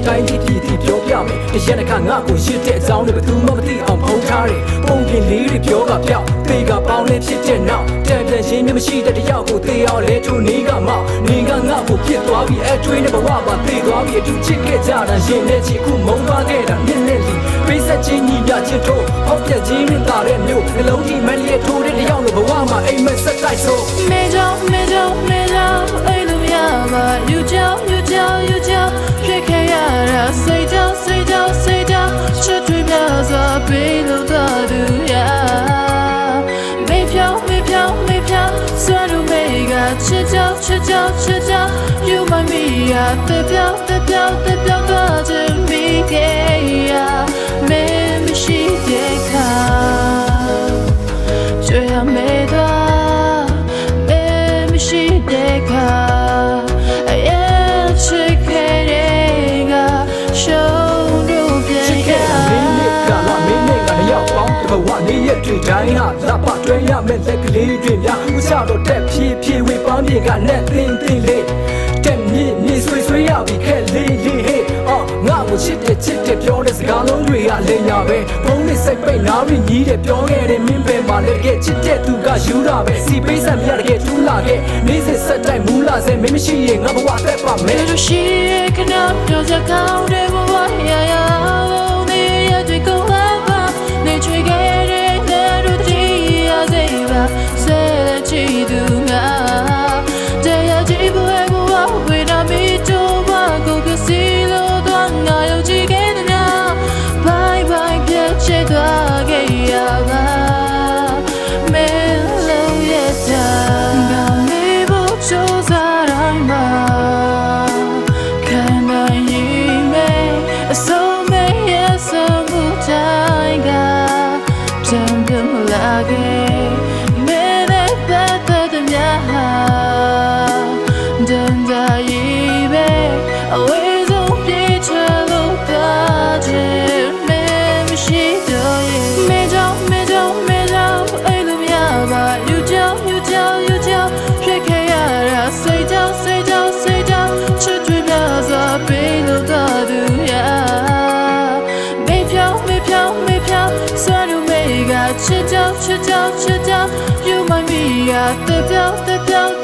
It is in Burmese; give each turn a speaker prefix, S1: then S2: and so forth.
S1: တိုင်းပြည်ပြည်ပြောပြမယ်တရက်တစ်ခါငါ့ကိုရစ်တဲ့အကြောင်းတွေဘယ်သူမှမသိအောင်ဖုံးထားတယ်ပုံပြင်လေးတွေပြောကပြောက်သေကပေါင်းလေးဖြစ်တဲ့နောက်တန်ပြန်ရှင်းမရှိတဲ့တယောက်ကိုသေအောင်လဲထိုးနေကမှနေကငါ့ကိုပြစ်သွားပြီးအထွေးနဲ့ဘဝပါသေသွားပြီးအတူချစ်ခဲ့ကြတာရင်နဲ့ချစ်ခုမုန်းသွားခဲ့တာမြင့်နဲ့လီပေးဆက်ချင်းညီပြချစ်ထိုးဟောက်ပြချင်းနဲ့တာတဲ့မျိုးနှလုံးကြီးမန်လေးထိုးတဲ့တယောက်လိုဘဝမှာအိမ်မက်ဆက်တိုက်ဆို
S2: မေကြောင့်အိမ်လိုမရပါယူကြောင့်ဖြစ်ခဲ့ရတာစိတ်ကြောင့်ချစ်တွေပြစွာပေးလို့တော့သူရမေဖြောင်းစွမ်းလို့မေကချစ်ကြောင့် you my me တဲ့ပြောင်းတော့ချင်မိခဲ့ရမင်းမရှိတဲ့ခါကြွေရမေတော့မင်းမရှိတဲ့ခါ
S1: ဘဝနေရတွေ့တိုင်းဟာလက်ပတွဲရမဲ့လက်ကလေးတွေများဦးစားတော့တက်ဖြည်းဖြည်းဝေးပန်းပြေကနဲ့တင်းလေးတက်မြင့်နေဆွေးရပြီးခက်လေးဟေးငါ့ကိုချစ်တယ်ပြောတဲ့စကားလုံးတွေကလိမ်ညာပဲဘုံနဲ့စိတ်ပိတ်နာပြီးညီးတယ်ပြောခဲ့တယ်မင်းပဲမှာလည်းကဲချစ်တဲ့သူကယူတာပဲစီပေးဆက်မြတ်တကယ်ထူးလာခဲ့နေစစ်ဆက်တိုင်းမူလာစေမင်းမရှိရင်ငါဘဝတက်ပါမယ်
S2: လို့ရှိရခဏပြောစကားတွေဘဝရနေရတဲ့ကောင်းလာပါနေချွေခဲ့တဲ့လူတွေရစေပါဆဲချီသူငါတရားကြည့်ဖို့ဘဝဝေနာမီတော့ဘာကိုကစီလို့တော့ငါရောက်ကြည့်ခဲ့တဲ့ bye bye ပြတ်ချစ်သွားခဲ့ရပါမဲလို့ရတာငါမေးဖို့ကြိုးစားတိုင်းမှာခံနိုင်ရင်မဲအစိုးမဲရစမှုတိုင်းကတံပြမလာခဲ့မဲနဲ့ပတ်သက်တဲ့များဟာဒန်ဒါရီပဲအဝေးဆုံးပြေးချလို့တာချင်မဲမရှိတော့ရင်မဲကြောင့်အိမ်လိုမရပါယူကြောင့်ဖြစ်ခဲ့ရတာစိတ်ကြောင့်ချစ်တွေပြစွာပေးလို့တော့သူရမေဖြောင်းစွမ်းလို့မေကချစ်ကြောင့် you my me တဲ့ပြောင်း